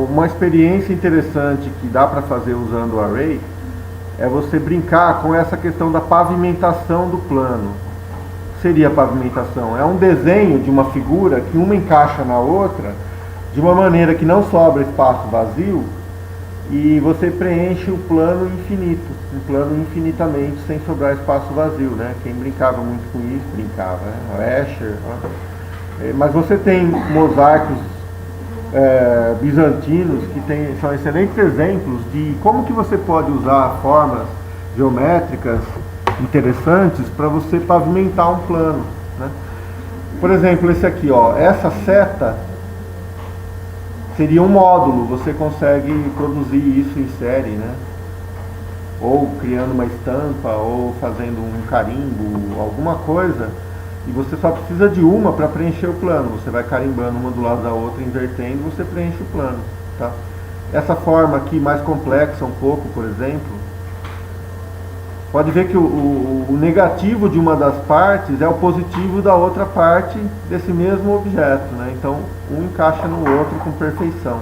uma experiência interessante que dá para fazer usando o Array é você brincar com essa questão da pavimentação do plano. O que seria a pavimentação? É um desenho de uma figura que uma encaixa na outra de uma maneira que não sobra espaço vazio e você preenche o plano infinito, um plano infinitamente sem sobrar espaço vazio, né? Quem brincava muito com isso, brincava, né? O Escher, né? Mas você tem mosaicos bizantinos que são excelentes exemplos de como que você pode usar formas geométricas interessantes para você pavimentar um plano, né? Por exemplo, esse aqui, ó, essa seta seria um módulo, você consegue produzir isso em série, né? Ou criando uma estampa, ou fazendo um carimbo, alguma coisa. E você só precisa de uma para preencher o plano. Você vai carimbando uma do lado da outra, invertendo, você preenche o plano. Tá? Essa forma aqui, mais complexa um pouco, por exemplo, pode ver que o negativo de uma das partes é o positivo da outra parte desse mesmo objeto. Né? Então, um encaixa no outro com perfeição.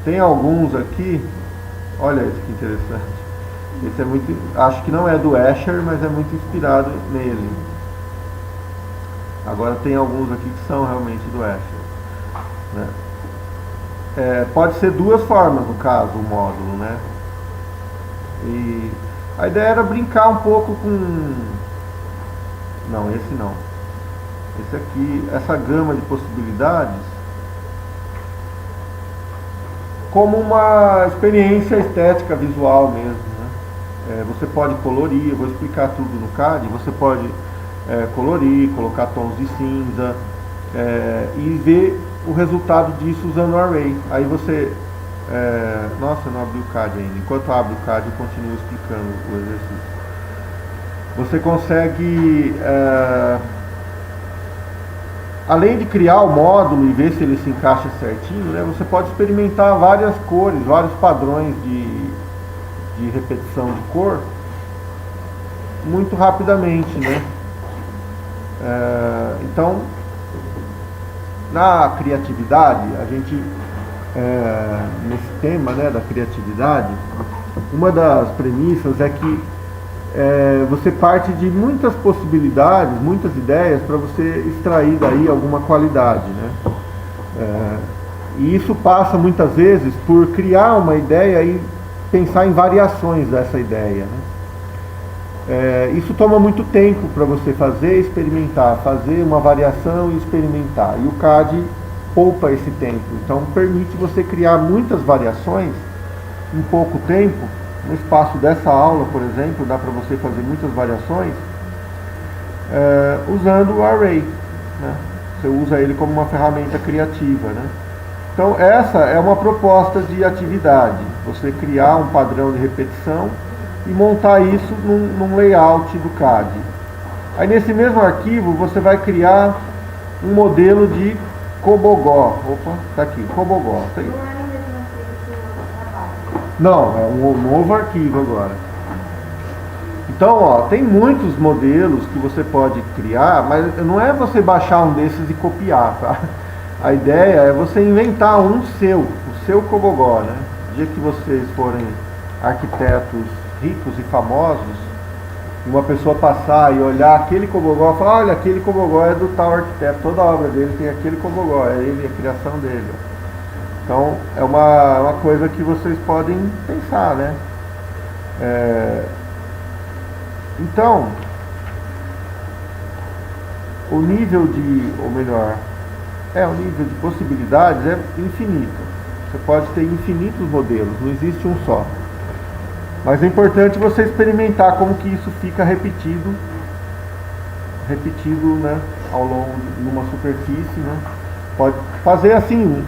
Tem alguns aqui, olha isso que interessante. Esse é muito, acho que não é do Escher, mas é muito inspirado nele. Agora tem alguns aqui que são realmente do Escher, né? Pode ser duas formas no caso, o módulo, né? E a ideia era brincar um pouco com... Não, esse não. Esse aqui, essa gama de possibilidades, como uma experiência estética visual mesmo, né? Você pode colorir, eu vou explicar tudo no CAD, você pode colorir, colocar tons de cinza e ver o resultado disso usando o Array. Aí você... nossa, eu não abri o CAD ainda. Enquanto eu abro o CAD, eu continuo explicando o exercício. Você consegue, além de criar o módulo e ver se ele se encaixa certinho, né, você pode experimentar várias cores, vários padrões de repetição de cor muito rapidamente, né? Então, na criatividade, a gente, nesse tema, né, da criatividade, uma das premissas é que você parte de muitas possibilidades, muitas ideias para você extrair daí alguma qualidade, né? E isso passa muitas vezes por criar uma ideia e pensar em variações dessa ideia, né? Isso toma muito tempo para você fazer, experimentar, fazer uma variação e experimentar. E o CAD poupa esse tempo, então permite você criar muitas variações em pouco tempo. No espaço dessa aula, por exemplo, dá para você fazer muitas variações usando o Array, né? Você usa ele como uma ferramenta criativa, né? Então essa é uma proposta de atividade, você criar um padrão de repetição e montar isso num layout do CAD. Aí nesse mesmo arquivo você vai criar um modelo de Cobogó. Opa, tá aqui, Cobogó. Tá aí. Não, é um novo arquivo agora. Então, ó, tem muitos modelos que você pode criar, mas não é você baixar um desses e copiar, tá? A ideia é você inventar um seu, o seu Cobogó, né? No dia que vocês forem arquitetos ricos e famosos, e uma pessoa passar e olhar aquele Cobogó e falar, olha, aquele Cobogó é do tal arquiteto, toda a obra dele tem aquele Cobogó, é ele, a criação dele. Então, é uma coisa que vocês podem pensar, né? Então, o nível o nível de possibilidades é infinito. Você pode ter infinitos modelos, não existe um só. Mas é importante você experimentar como que isso fica repetido, né, ao longo de uma superfície, né? Pode fazer assim,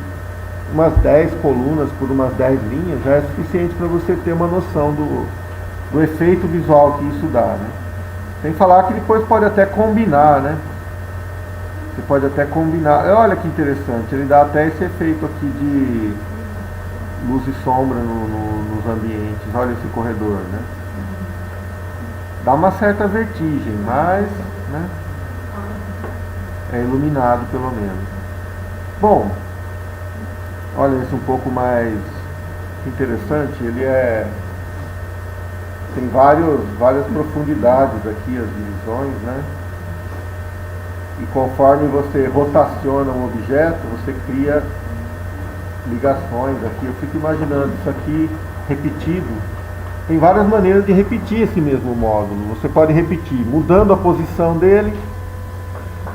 umas 10 colunas por umas 10 linhas, já é suficiente para você ter uma noção do efeito visual que isso dá, né? Sem falar que depois pode até combinar, né? Você pode até combinar. Olha que interessante, ele dá até esse efeito aqui de luz e sombra nos ambientes. Olha esse corredor, né? Dá uma certa vertigem, mas, né, é iluminado pelo menos. Bom, Olha, esse um pouco mais interessante, tem várias profundidades aqui, as divisões, né? E conforme você rotaciona um objeto, você cria ligações aqui. Eu fico imaginando isso aqui repetido. Tem várias maneiras de repetir esse mesmo módulo. Você pode repetir mudando a posição dele.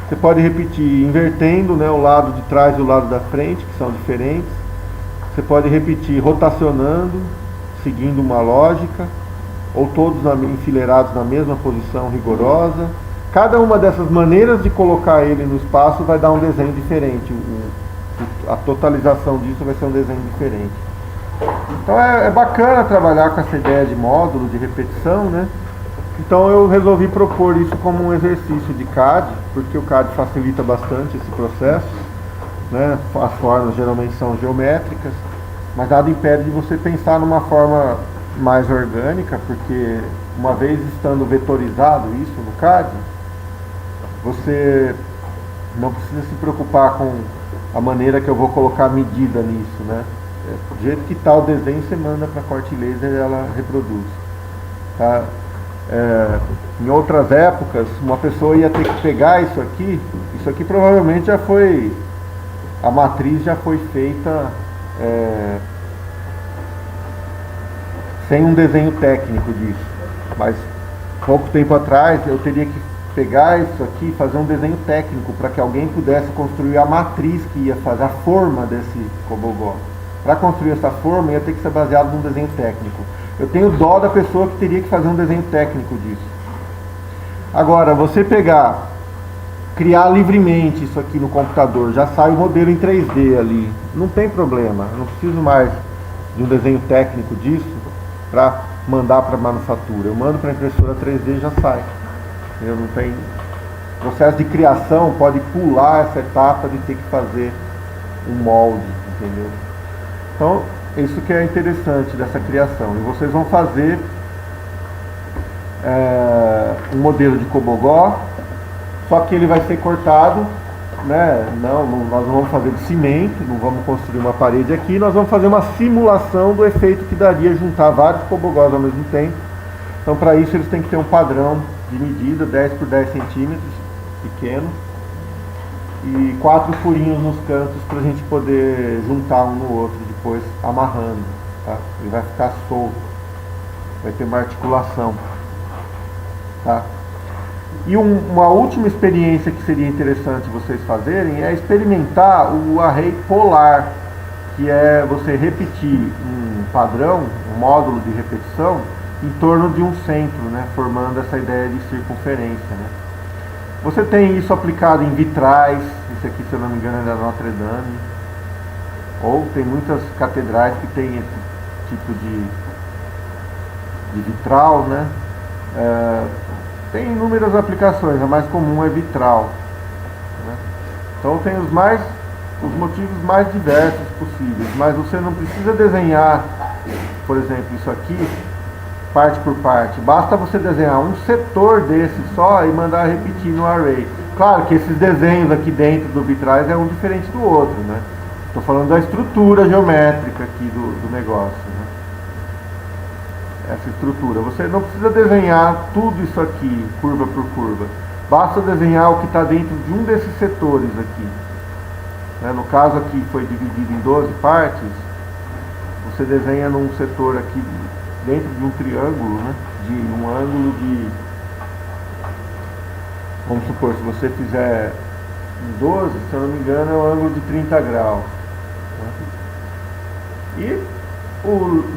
Você pode repetir invertendo, né, o lado de trás e o lado da frente, que são diferentes. Você pode repetir rotacionando, seguindo uma lógica, ou todos enfileirados na mesma posição rigorosa. Cada uma dessas maneiras de colocar ele no espaço vai dar um desenho diferente. A totalização disso vai ser um desenho diferente. Então é bacana trabalhar com essa ideia de módulo, de repetição, né? Então eu resolvi propor isso como um exercício de CAD, porque o CAD facilita bastante esse processo, né? As formas geralmente são geométricas, mas nada impede de você pensar numa forma mais orgânica, porque uma vez estando vetorizado isso no CAD, você não precisa se preocupar com a maneira que eu vou colocar a medida nisso, né? Do jeito que está o desenho, você manda para a corte laser e ela reproduz. Tá? Em outras épocas, uma pessoa ia ter que pegar isso aqui provavelmente já foi, a matriz já foi feita sem um desenho técnico disso, mas pouco tempo atrás eu teria que pegar isso aqui e fazer um desenho técnico para que alguém pudesse construir a matriz que ia fazer a forma desse cobogó. Para construir essa forma ia ter que ser baseado num desenho técnico. Eu tenho dó da pessoa que teria que fazer um desenho técnico disso. Agora, você criar livremente isso aqui no computador, já sai o modelo em 3D ali, não tem problema, não preciso mais de um desenho técnico disso para mandar para a manufatura. Eu mando para a impressora 3D e já sai. Eu não tenho processo de criação, pode pular essa etapa de ter que fazer um molde, entendeu? Então, isso que é interessante dessa criação. E vocês vão fazer um modelo de cobogó, só que ele vai ser cortado, né? Nós não vamos fazer de cimento, não vamos construir uma parede aqui, nós vamos fazer uma simulação do efeito que daria juntar vários cobogós ao mesmo tempo. Então, para isso, eles têm que ter um padrão de medida, 10 por 10 centímetros, pequeno, e 4 furinhos nos cantos para a gente poder juntar um no outro depois amarrando, tá? Ele vai ficar solto, vai ter uma articulação, tá? E uma última experiência que seria interessante vocês fazerem é experimentar o array polar, que é você repetir um padrão, um módulo de repetição em torno de um centro, né, formando essa ideia de circunferência, né. Você tem isso aplicado em vitrais, esse aqui, se eu não me engano, é da Notre Dame, ou tem muitas catedrais que tem esse tipo de vitral, né. Tem inúmeras aplicações, a mais comum é vitral, né. Então tem os motivos mais diversos possíveis, mas você não precisa desenhar, por exemplo, isso aqui parte por parte, basta você desenhar um setor desse só e mandar repetir no array. Claro que esses desenhos aqui dentro do vitrais é um diferente do outro, né? Estou falando da estrutura geométrica aqui do negócio, né? Essa estrutura, você não precisa desenhar tudo isso aqui, curva por curva, basta desenhar o que está dentro de um desses setores aqui, né? No caso aqui foi dividido em 12 partes, você desenha num setor aqui dentro de um triângulo, né, de um ângulo de, vamos supor, se você fizer em 12, se eu não me engano, é um ângulo de 30 graus. Né? E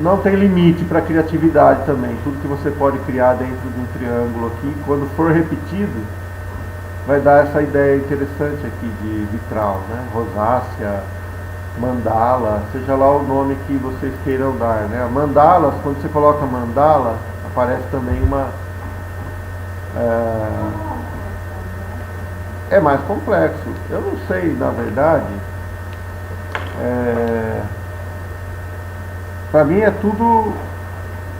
não tem limite para a criatividade também. Tudo que você pode criar dentro de um triângulo aqui, quando for repetido, vai dar essa ideia interessante aqui de vitral, né? Rosácea, mandala, seja lá o nome que vocês queiram dar, né? Mandalas, quando você coloca mandala, aparece também é mais complexo. Eu não sei, na verdade, para mim é tudo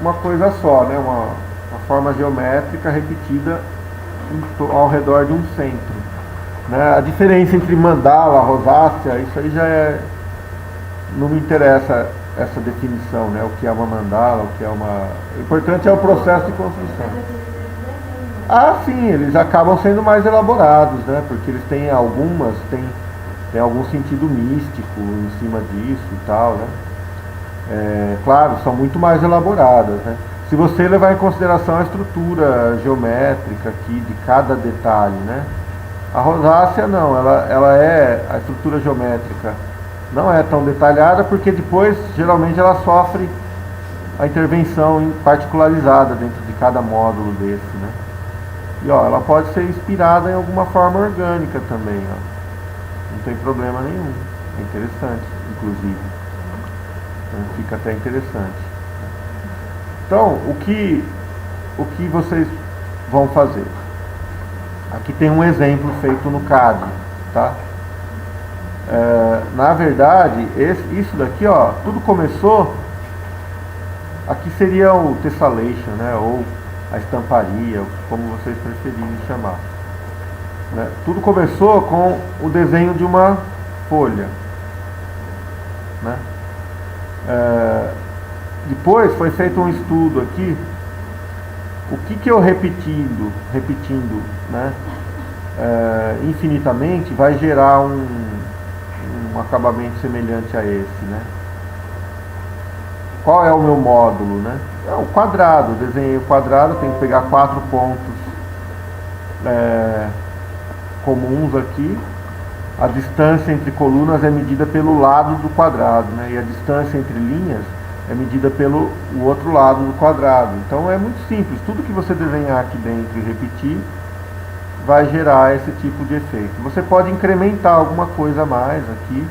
uma coisa só, né? Uma forma geométrica repetida ao redor de um centro, né? A diferença entre mandala, rosácea, isso aí já é não me interessa essa definição, né? O que é uma mandala, o que é uma... O importante é o processo de construção. Ah, sim, eles acabam sendo mais elaborados, né? Porque eles têm algumas, tem algum sentido místico em cima disso e tal, né? Claro, são muito mais elaboradas, né? Se você levar em consideração a estrutura geométrica aqui de cada detalhe, né? A rosácea não, a estrutura geométrica não é tão detalhada porque depois geralmente ela sofre a intervenção particularizada dentro de cada módulo desse, né? E ó, ela pode ser inspirada em alguma forma orgânica também, ó. Não tem problema nenhum. É interessante, inclusive. Então, fica até interessante. Então, o que vocês vão fazer? Aqui tem um exemplo feito no CAD, tá? Na verdade, isso daqui, ó, tudo começou. Aqui seria o tessellation, né? Ou a estamparia, como vocês preferirem chamar. Né? Tudo começou com o desenho de uma folha. Né? Depois foi feito um estudo aqui. O que eu repetindo, né? Infinitamente vai gerar um acabamento semelhante a esse, né? Qual é o meu módulo, né? É o quadrado, desenhei o quadrado, tenho que pegar 4 pontos comuns aqui. A distância entre colunas é medida pelo lado do quadrado, né? E a distância entre linhas é medida pelo o outro lado do quadrado. Então é muito simples, tudo que você desenhar aqui dentro e repetir vai gerar esse tipo de efeito. Você pode incrementar alguma coisa a mais aqui,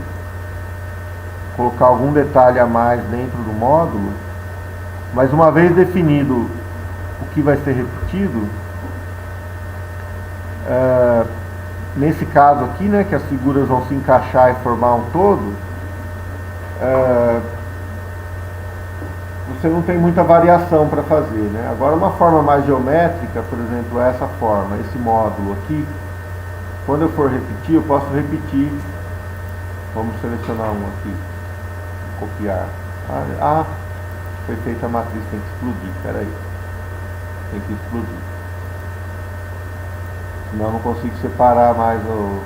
colocar algum detalhe a mais dentro do módulo, mas uma vez definido o que vai ser repetido, nesse caso aqui, né, que as figuras vão se encaixar e formar um todo, você não tem muita variação para fazer, né? Agora uma forma mais geométrica, por exemplo, essa forma, esse módulo aqui, quando eu for repetir, eu posso repetir. Vamos selecionar um aqui, copiar. Foi feita a matriz, tem que explodir, peraí. Tem que explodir. Senão eu não consigo separar mais o...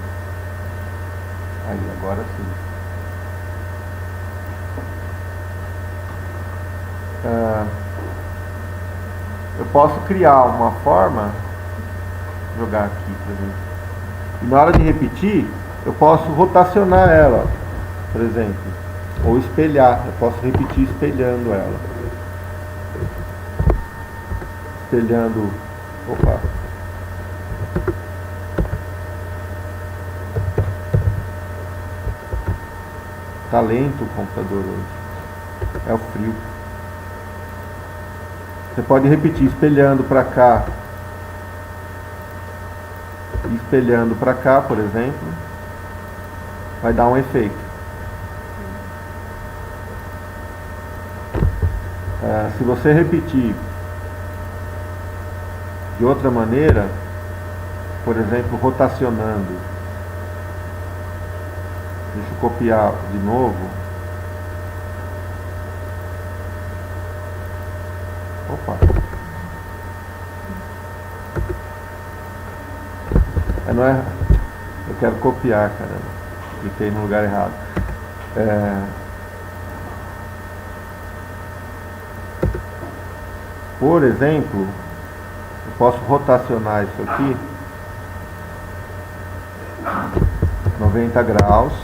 Aí, agora sim. Eu posso criar uma forma, jogar aqui, por exemplo, e na hora de repetir, eu posso rotacionar ela, por exemplo, ou espelhar. Eu posso repetir espelhando ela. Espelhando. Opa! Tá lento o computador hoje. É o frio. Você pode repetir espelhando para cá e espelhando para cá, por exemplo. Vai dar um efeito. Se você repetir de outra maneira, por exemplo, rotacionando, deixa eu copiar de novo. Opa! Não é? Eu quero copiar, caramba. Cliquei no lugar errado. Por exemplo, eu posso rotacionar isso aqui 90 graus.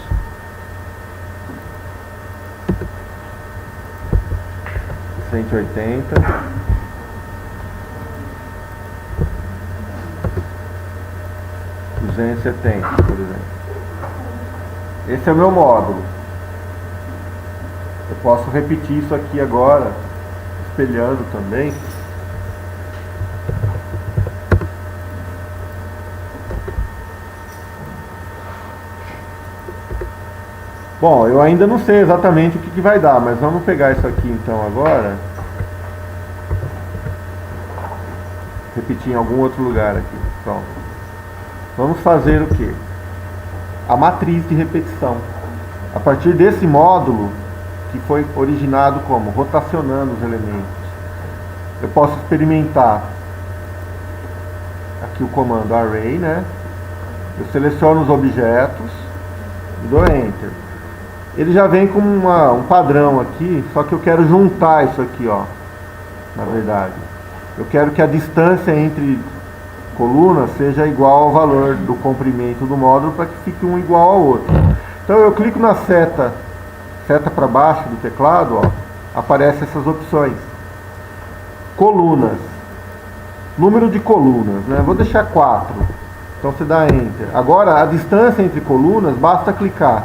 180, 270, por exemplo. Esse é o meu módulo. Eu posso repetir isso aqui agora, espelhando também. Bom, eu ainda não sei exatamente o que vai dar, mas vamos pegar isso aqui então agora. Repetir em algum outro lugar aqui. Pronto. Vamos fazer o quê? A matriz de repetição. a partir desse módulo, que foi originado como rotacionando os elementos, eu posso experimentar aqui o comando array, né? Eu seleciono os objetos e dou enter. Ele já vem com um padrão aqui, só que eu quero juntar isso aqui, ó. Na verdade, eu quero que a distância entre colunas seja igual ao valor do comprimento do módulo para que fique um igual ao outro. Então eu clico na seta para baixo do teclado, ó, aparecem essas opções. Colunas, número de colunas, né? Vou deixar 4. Então você dá enter. Agora a distância entre colunas, basta clicar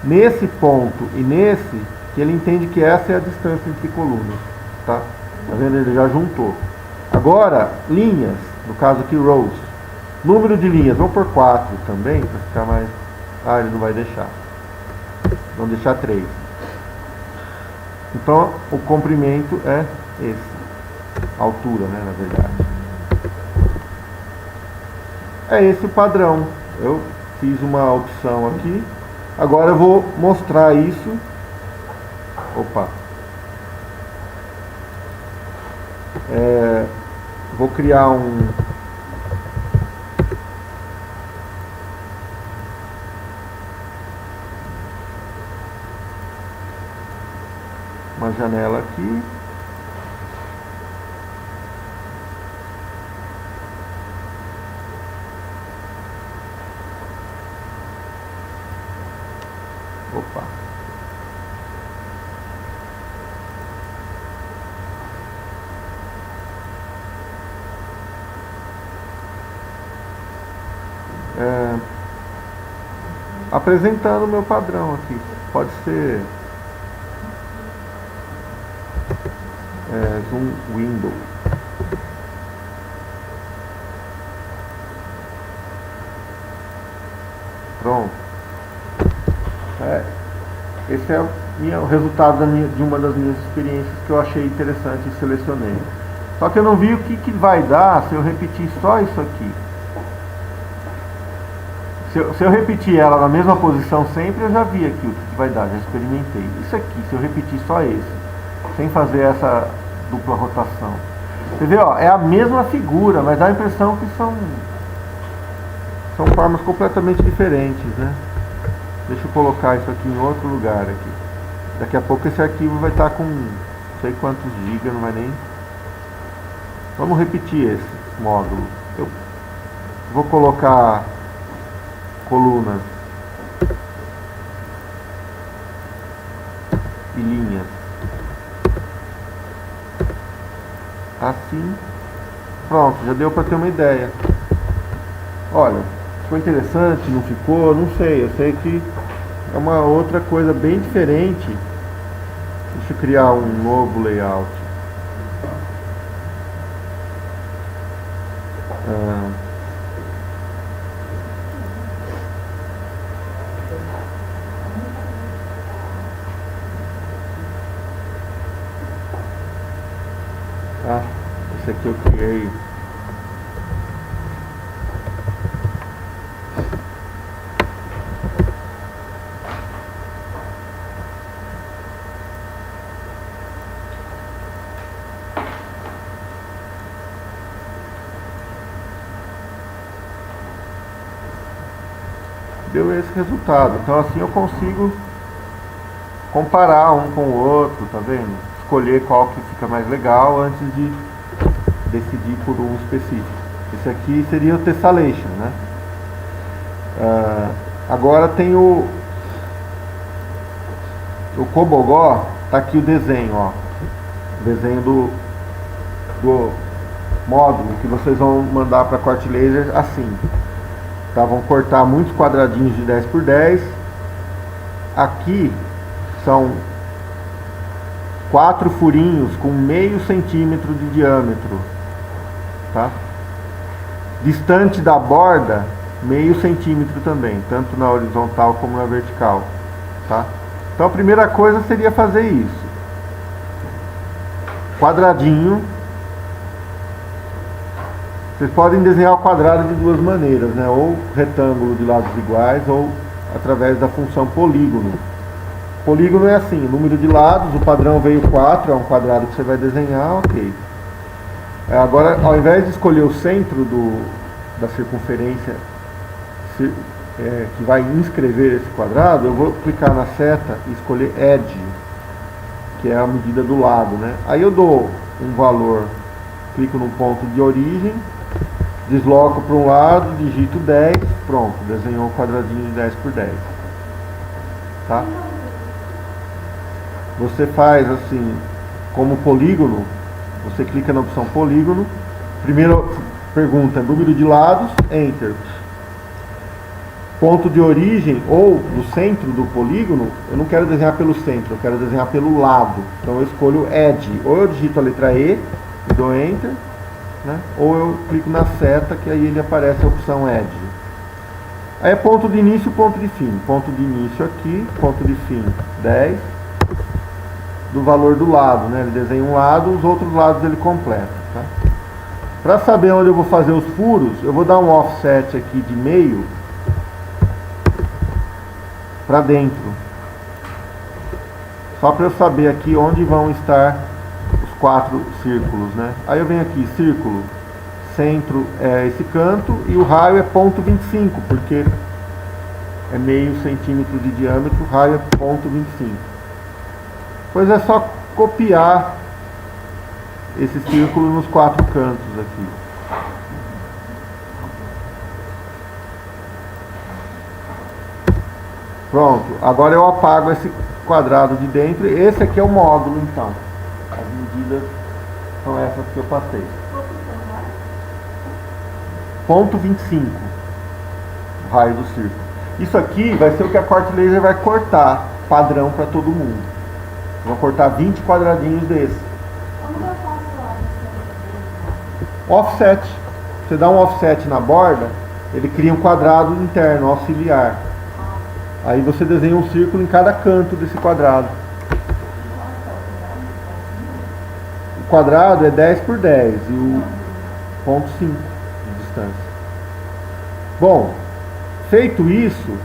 nesse ponto e nesse, que ele entende que essa é a distância entre colunas, tá? Tá vendo? Ele já juntou. Agora, linhas, no caso aqui rows, número de linhas, vamos por 4 também, para ficar mais... Ah, ele não vai deixar. Vamos deixar 3. Então, o comprimento é esse. A altura, né, na verdade. É esse o padrão. Eu fiz uma opção aqui. Agora eu vou mostrar isso. Opa. Vou criar uma janela aqui. Opa. Apresentando o meu padrão aqui. Pode ser zoom window. Pronto. Esse é o resultado de uma das minhas experiências que eu achei interessante e selecionei. Só que eu não vi o que vai dar se eu repetir só isso aqui. Se eu repetir ela na mesma posição sempre, eu já vi aqui o que vai dar, já experimentei. Isso aqui, se eu repetir só esse, sem fazer essa dupla rotação. Você vê, ó, é a mesma figura, mas dá a impressão que são formas completamente diferentes, né? Deixa eu colocar isso aqui em outro lugar aqui. Daqui a pouco esse arquivo vai estar com não sei quantos gigas, não vai nem... Vamos repetir esse módulo. Eu vou colocar colunas e linhas assim. Pronto, já deu para ter uma ideia. Olha, ficou interessante, não ficou? Não sei, eu sei que é uma outra coisa bem diferente. Deixa eu criar um novo layout. Esse aqui eu criei. Deu esse resultado. Então assim eu consigo comparar um com o outro, tá vendo? Escolher qual que fica mais legal antes de decidir por um específico. Esse aqui seria o tessellation, né? Agora tem o Cobogó, tá aqui o desenho, ó. O desenho do módulo que vocês vão mandar para corte laser assim. Tá, vão cortar muitos quadradinhos de 10 por 10. Aqui são 4 furinhos com meio centímetro de diâmetro, tá? Distante da borda, meio centímetro também, tanto na horizontal como na vertical, tá? Então a primeira coisa seria fazer isso. Quadradinho. Vocês podem desenhar o quadrado de duas maneiras, né? Ou retângulo de lados iguais, ou através da função polígono. Polígono é assim, número de lados, o padrão veio 4, é um quadrado que você vai desenhar, ok. Agora, ao invés de escolher o centro da circunferência que vai inscrever esse quadrado, eu vou clicar na seta e escolher Edge, que é a medida do lado, né? Aí eu dou um valor, clico no ponto de origem, desloco para um lado, digito 10, pronto, desenhou um quadradinho de 10 por 10. Tá? Você faz assim, como polígono, você clica na opção polígono, primeiro pergunta número de lados, Enter. Ponto de origem ou no centro do polígono, eu não quero desenhar pelo centro, eu quero desenhar pelo lado. Então eu escolho Edge, ou eu digito a letra E e dou Enter, né? Ou eu clico na seta, que aí ele aparece a opção Edge. Aí é ponto de início e ponto de fim. Ponto de início aqui, ponto de fim 10, do valor do lado, né? Ele desenha um lado, os outros lados ele completa. Tá? Para saber onde eu vou fazer os furos, eu vou dar um offset aqui de meio para dentro, só para eu saber aqui onde vão estar os 4 círculos, né? Aí eu venho aqui, círculo, centro é esse canto e o raio é ponto 25, porque é meio centímetro de diâmetro, o raio é ponto 25. Pois é só copiar esse círculo nos 4 cantos aqui. Pronto, agora eu apago esse quadrado de dentro. Esse aqui é o módulo, então. As medidas são essas que eu passei. Ponto 25, o raio do círculo. Isso aqui vai ser o que a corte laser vai cortar, padrão para todo mundo. Vou cortar 20 quadradinhos desses. Como eu faço Offset. Você dá um offset na borda, ele cria um quadrado interno, auxiliar. Aí você desenha um círculo em cada canto desse quadrado. O quadrado é 10 por 10 e o ponto 5 de distância. Bom, feito isso,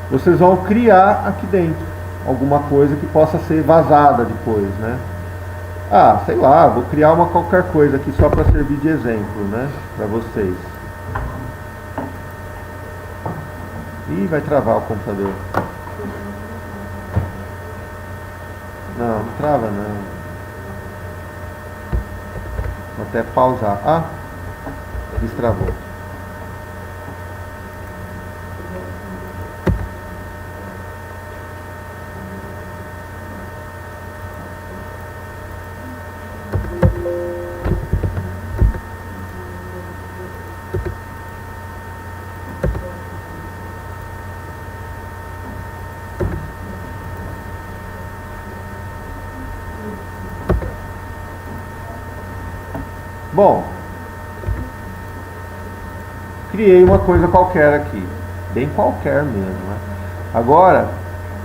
vocês vão criar aqui dentro alguma coisa que possa ser vazada depois, né? Ah, sei lá, vou criar uma qualquer coisa aqui só para servir de exemplo, né? Para vocês. Ih, vai travar o computador. Não, não trava não. Vou até pausar. Ah, destravou. Bom, criei uma coisa qualquer aqui, bem qualquer mesmo, né? Agora,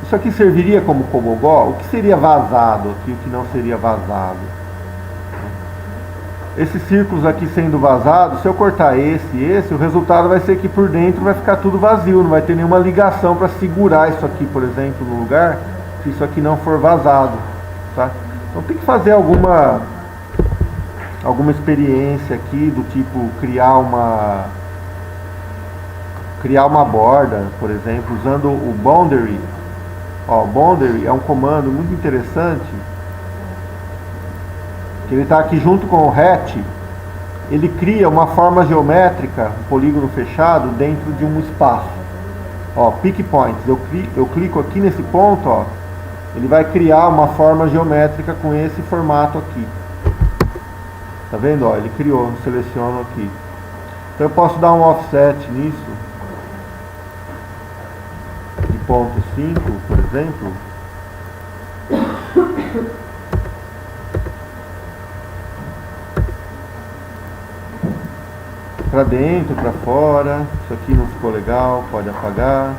isso aqui serviria como cobogó? O que seria vazado aqui, o que não seria vazado? Esses círculos aqui sendo vazados, se eu cortar esse e esse, o resultado vai ser que por dentro vai ficar tudo vazio, não vai ter nenhuma ligação para segurar isso aqui, por exemplo, no lugar, se isso aqui não for vazado, tá? Então tem que fazer alguma experiência aqui do tipo criar uma borda, por exemplo, usando o boundary. Ó, boundary é um comando muito interessante, que ele está aqui junto com o hatch. Ele cria uma forma geométrica, um polígono fechado dentro de um espaço. Ó, pick points, eu clico aqui nesse ponto, ó, ele vai criar uma forma geométrica com esse formato aqui. Tá vendo? Ó, ele criou, seleciono aqui. Então eu posso dar um offset nisso, de ponto 5, por exemplo. Para dentro, para fora. Isso aqui não ficou legal, pode apagar.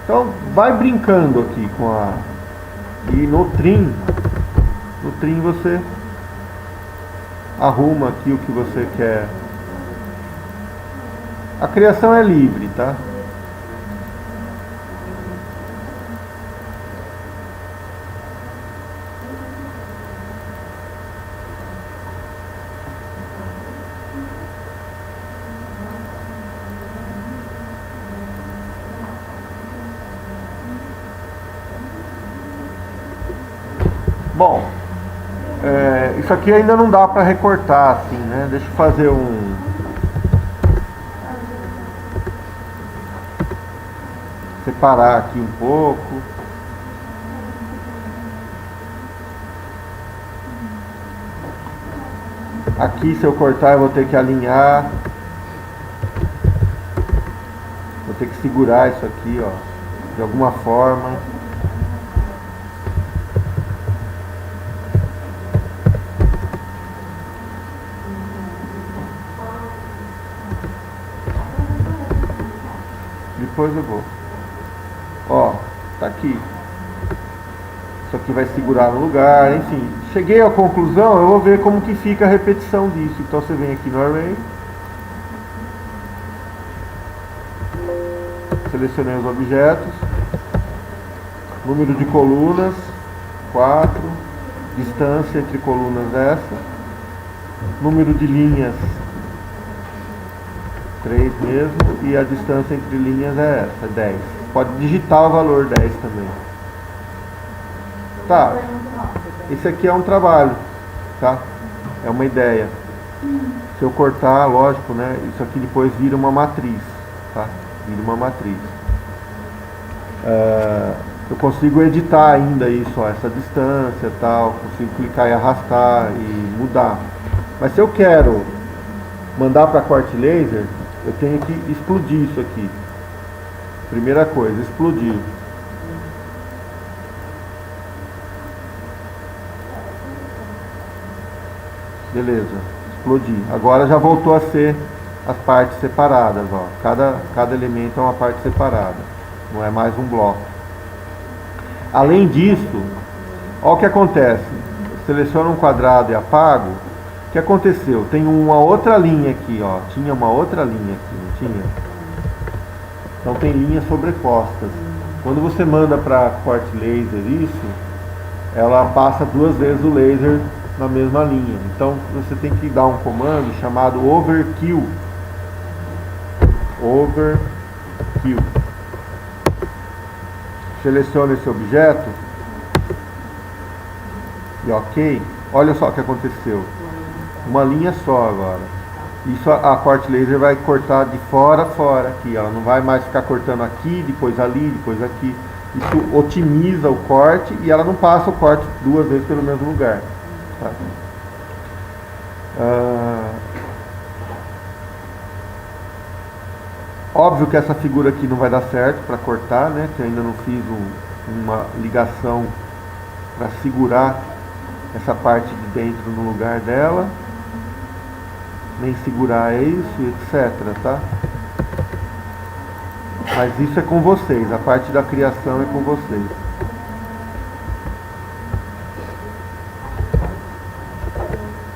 Então vai brincando aqui com a... E no trim você arruma aqui o que você quer. A criação é livre, tá? Bom, isso aqui ainda não dá para recortar assim, né? Deixa eu fazer separar aqui um pouco. Aqui, se eu cortar, eu vou ter que alinhar. Vou ter que segurar isso aqui, ó, de alguma forma. Depois eu vou. Ó, tá aqui. Isso aqui vai segurar no lugar, enfim. Cheguei à conclusão, eu vou ver como que fica a repetição disso. Então você vem aqui no Array. Selecionei os objetos. Número de colunas, 4. Distância entre colunas essa. Número de linhas, 3 mesmo. E a distância entre linhas é essa, 10. Pode digitar o valor 10 também. Tá, esse aqui é um trabalho, tá? É uma ideia. Se eu cortar, lógico, né? Isso aqui depois vira uma matriz, tá? Vira uma matriz. Eu consigo editar ainda isso, ó, essa distância e tal. Consigo clicar e arrastar e mudar. Mas se eu quero mandar para corte laser, eu tenho que explodir isso aqui. Primeira coisa, explodir. Beleza, explodir. Agora já voltou a ser as partes separadas, ó. Cada elemento é uma parte separada. Não é mais um bloco. Além disso, olha o que acontece. Seleciono um quadrado e apago. O que aconteceu? Tem uma outra linha aqui, ó. Tinha uma outra linha aqui, não tinha? Então tem linhas sobrepostas. Quando você manda para corte laser isso, ela passa 2 vezes o laser na mesma linha. Então você tem que dar um comando chamado overkill. Overkill. Seleciona esse objeto e ok. Olha só o que aconteceu. Uma linha só agora. Isso a corte laser vai cortar de fora a fora aqui. Ela não vai mais ficar cortando aqui, depois ali, depois aqui. Isso otimiza o corte e ela não passa o corte 2 vezes pelo mesmo lugar. Tá? Óbvio que essa figura aqui não vai dar certo para cortar, né? Que eu ainda não fiz uma ligação para segurar essa parte de dentro no lugar dela, nem segurar isso, etc, tá? Mas isso é com vocês, a parte da criação é com vocês.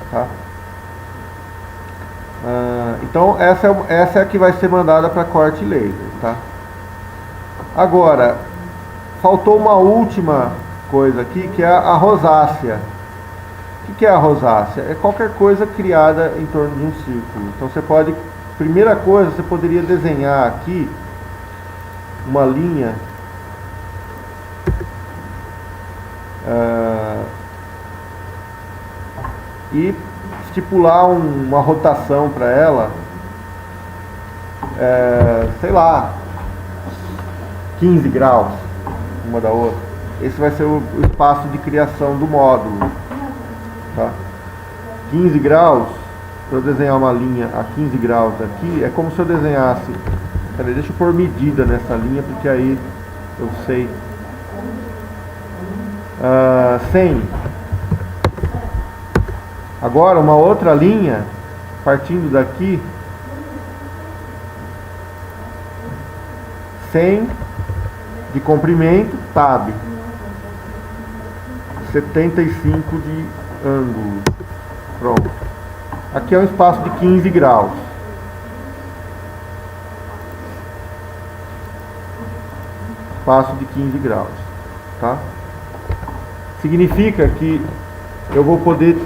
Tá? Então essa é a que vai ser mandada para corte laser, tá? Agora, faltou uma última coisa aqui, que é a rosácea. O que é a rosácea? É qualquer coisa criada em torno de um círculo. Então você pode, primeira coisa, você poderia desenhar aqui uma linha e estipular uma rotação para ela, sei lá, 15 graus uma da outra. Esse vai ser o espaço de criação do módulo, tá? 15 graus, para eu desenhar uma linha a 15 graus aqui, é como se eu desenhasse, peraí, deixa eu pôr medida nessa linha, porque aí eu sei, 100. Agora uma outra linha, partindo daqui, 100 de comprimento, tab, 75 de ângulo. Pronto. Aqui é um espaço de 15 graus. Espaço de 15 graus, tá? Significa que eu vou poder,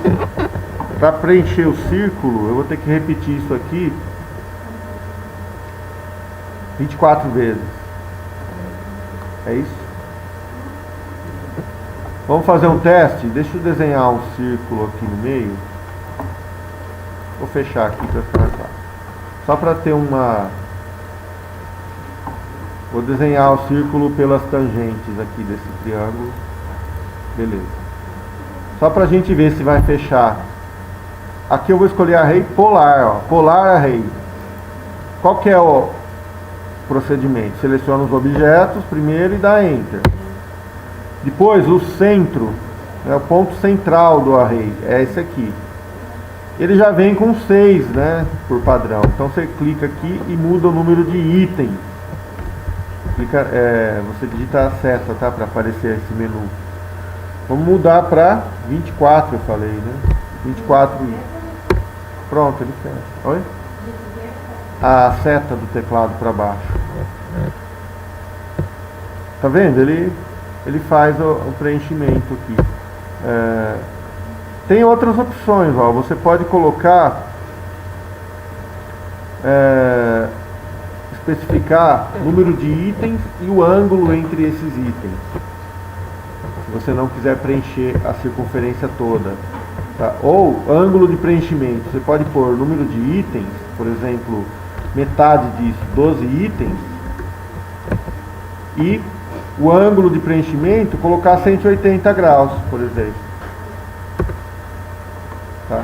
para preencher o círculo, eu vou ter que repetir isso aqui 24 vezes. É isso? Vamos fazer um teste? Deixa eu desenhar um círculo aqui no meio. Vou fechar aqui para ficar mais claro. Só para ter uma... Vou desenhar o círculo pelas tangentes aqui desse triângulo. Beleza. Só para a gente ver se vai fechar. Aqui eu vou escolher array polar, ó. Polar array. Qual que é o procedimento? Seleciona os objetos primeiro e dá Enter. Depois o centro, é o ponto central do array, é esse aqui. Ele já vem com 6, né, por padrão. Então você clica aqui e muda o número de itens. Clica, você digita a seta, tá, para aparecer esse menu. Vamos mudar para 24, eu falei, né? 24 itens. Pronto, ele fecha. Oi? A seta do teclado para baixo. Tá vendo? Ele faz o preenchimento aqui. Tem outras opções, ó. Você pode colocar, especificar número de itens e o ângulo entre esses itens. Se você não quiser preencher a circunferência toda. Tá? Ou ângulo de preenchimento. Você pode pôr número de itens, por exemplo, metade disso, 12 itens. E o ângulo de preenchimento, colocar 180 graus, por exemplo. Tá?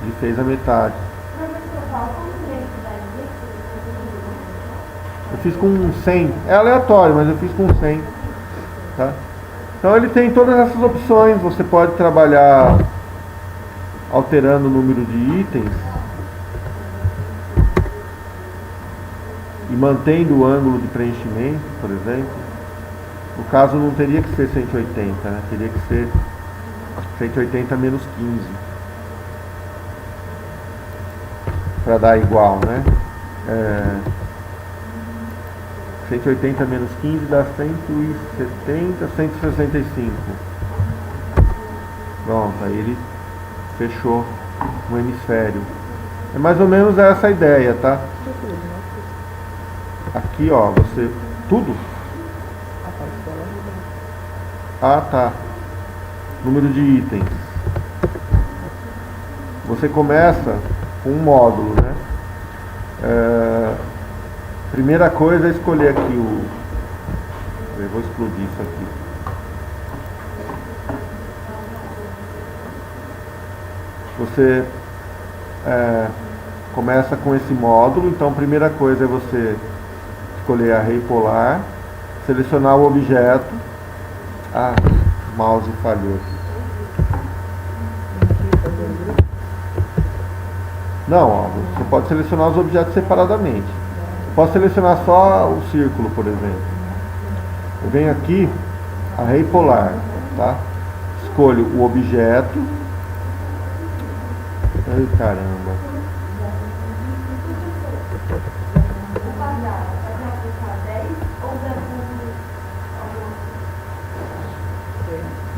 Ele fez a metade. Eu fiz com 100. É aleatório, mas eu fiz com 100. Tá? Então ele tem todas essas opções. Você pode trabalhar alterando o número de itens e mantendo o ângulo de preenchimento, por exemplo. No caso não teria que ser 180, né? Teria que ser 180 menos 15 para dar igual, né? 180 menos 15 dá 170, 165. Pronto, aí ele fechou um hemisfério. É mais ou menos essa a ideia, tá? Aqui, ó, você... Tudo? Ah, tá. Número de itens. Você começa com um módulo, né? Primeira coisa é escolher aqui o... Eu vou explodir isso aqui. Você começa com esse módulo. Então, a primeira coisa é você escolher array polar, selecionar o objeto. Ah, o mouse falhou aqui. Não, ó, você pode selecionar os objetos separadamente. Posso selecionar só o círculo, por exemplo. Eu venho aqui, array polar, tá? Escolho o objeto. Ai, caramba.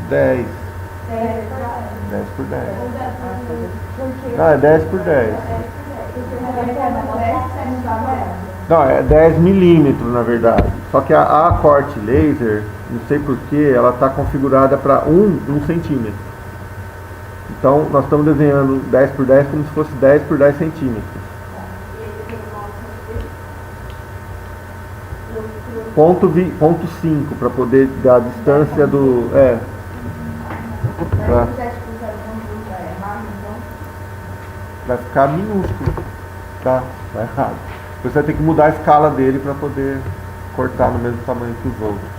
Dez. 10 por 10. Não, é 10 por 10. Não, é 10 milímetros na verdade. Só que a corte laser, não sei porquê, ela está configurada para 1 centímetro. Então nós estamos desenhando 10 por 10 como se fosse 10 por 10 centímetros. Ponto 5 para poder dar a distância do... Vai ficar minúsculo. Tá errado. Você vai ter que mudar a escala dele para poder cortar no mesmo tamanho que os outros.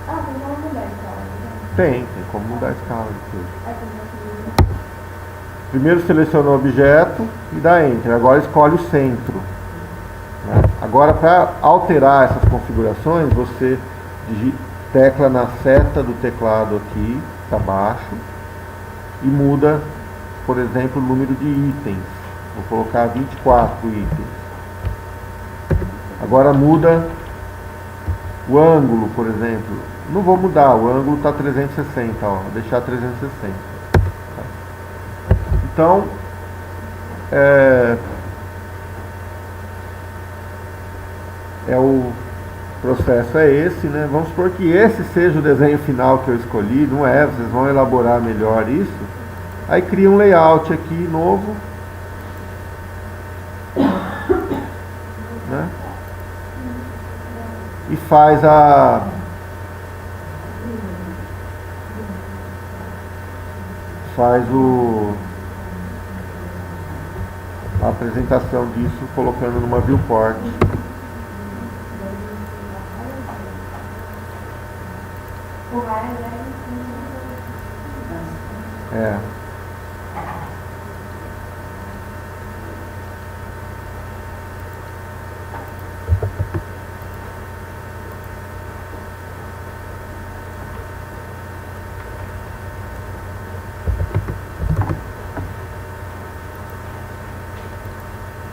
Tem como mudar a escala? Tem como mudar a escala depois. Primeiro seleciona o objeto e dá Enter. Agora escolhe o centro. Né? Agora, para alterar essas configurações, você tecla na seta do teclado aqui, para baixo, e muda, por exemplo, o número de itens. Vou colocar 24 itens. Agora muda o ângulo, por exemplo. Não vou mudar, o ângulo está 360, ó. Vou deixar 360. Tá? Então, é processo é esse, né? Vamos supor que esse seja o desenho final que eu escolhi, não é? Vocês vão elaborar melhor isso. Aí cria um layout aqui novo, né? E faz a apresentação disso colocando numa viewport. É.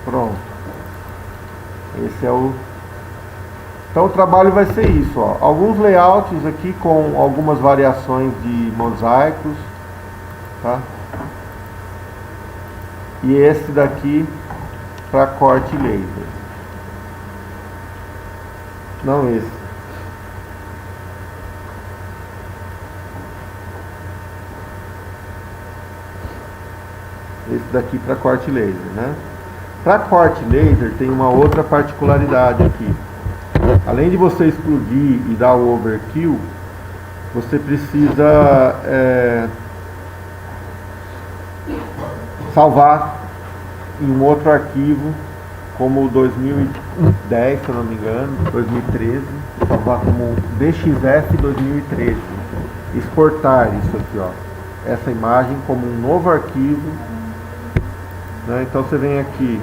Pronto. Esse é o... Então o trabalho vai ser isso, ó. Alguns layouts aqui com algumas variações de mosaicos, tá? E esse daqui para corte laser. Não esse. Esse daqui para corte laser, né? Para corte laser tem uma outra particularidade aqui. Além de você explodir e dar o overkill, você precisa salvar em um outro arquivo, como 2010, se eu não me engano, 2013, salvar como DXF 2013. Exportar isso aqui, ó, essa imagem como um novo arquivo, né? Então você vem aqui,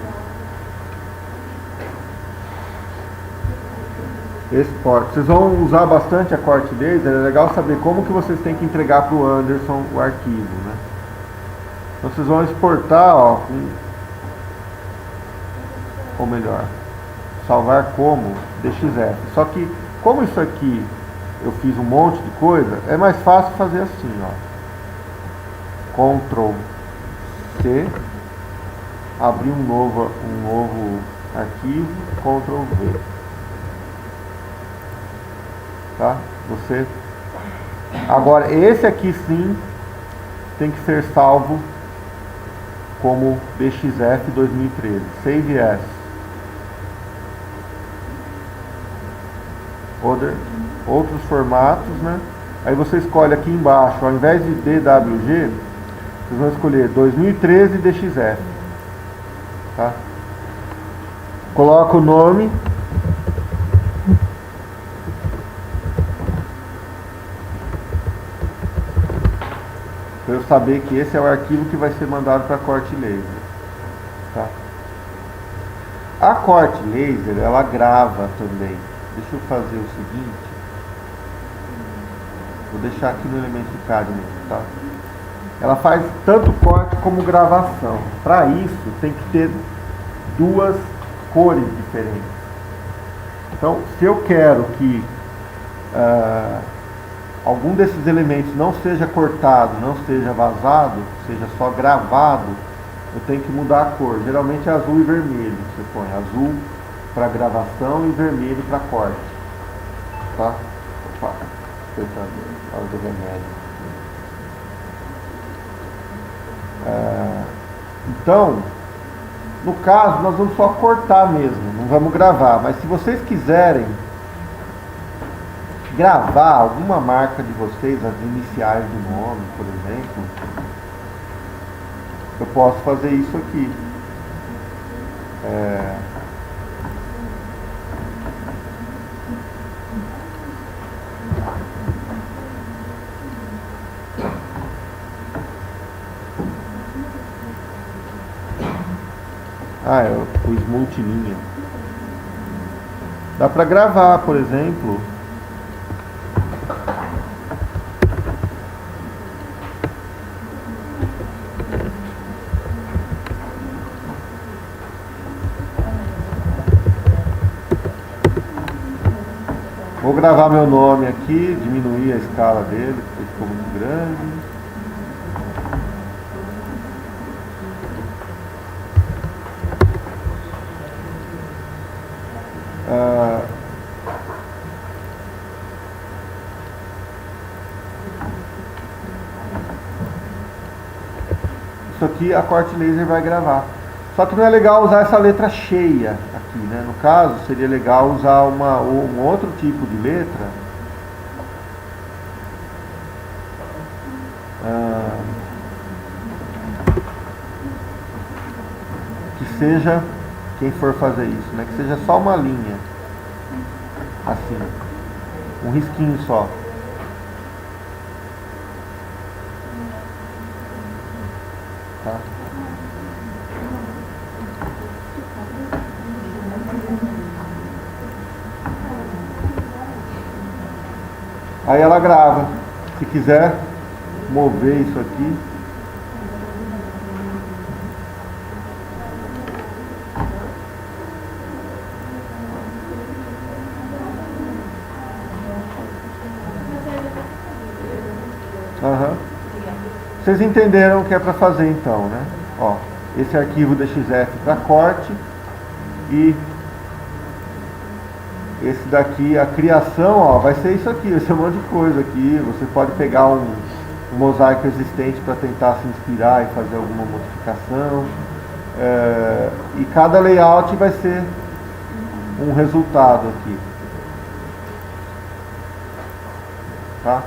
export. Vocês vão usar bastante a corte laser, é legal saber como que vocês têm que entregar para o Anderson o arquivo, né? Então vocês vão exportar, ó, ou melhor, salvar como DXF. Só que, como isso aqui eu fiz um monte de coisa, é mais fácil fazer assim, ó. Ctrl C, abrir um novo arquivo, Ctrl V. Tá? Você... Agora, esse aqui sim tem que ser salvo como DXF 2013. Save as. Outros formatos, né? Aí você escolhe aqui embaixo, ao invés de DWG, vocês vão escolher 2013 DXF. Tá? Coloca o nome. Para eu saber que esse é o arquivo que vai ser mandado para corte laser. Tá? A corte laser, ela grava também. Deixa eu fazer o seguinte. Vou deixar aqui no elemento de CAD mesmo, tá? Ela faz tanto corte como gravação. Para isso, tem que ter duas cores diferentes. Então, se eu quero que algum desses elementos não seja cortado, não seja vazado, seja só gravado, eu tenho que mudar a cor. Geralmente é azul e vermelho. Você põe azul para gravação e vermelho para corte. Tá? Opa, despertador do remédio. Então, no caso, nós vamos só cortar mesmo, não vamos gravar. Mas se vocês quiserem gravar alguma marca de vocês, as iniciais do nome, por exemplo, eu posso fazer isso aqui. Eu pus multilinha. Dá para gravar, por exemplo. Vou gravar meu nome aqui, diminuir a escala dele, porque ficou muito grande. Isso aqui a corte laser vai gravar. Só que não é legal usar essa letra cheia aqui, né? No caso, seria legal usar um outro tipo de letra. Que seja, quem for fazer isso, né? Que seja só uma linha. Assim. Um risquinho só. Tá? Aí ela grava. Se quiser mover isso aqui. Uhum. Vocês entenderam o que é para fazer então, né? Ó, esse arquivo DXF para corte e esse daqui, a criação, ó, vai ser isso aqui, vai ser um monte de coisa aqui. Você pode pegar um mosaico existente para tentar se inspirar e fazer alguma modificação. E cada layout vai ser um resultado aqui. Tá?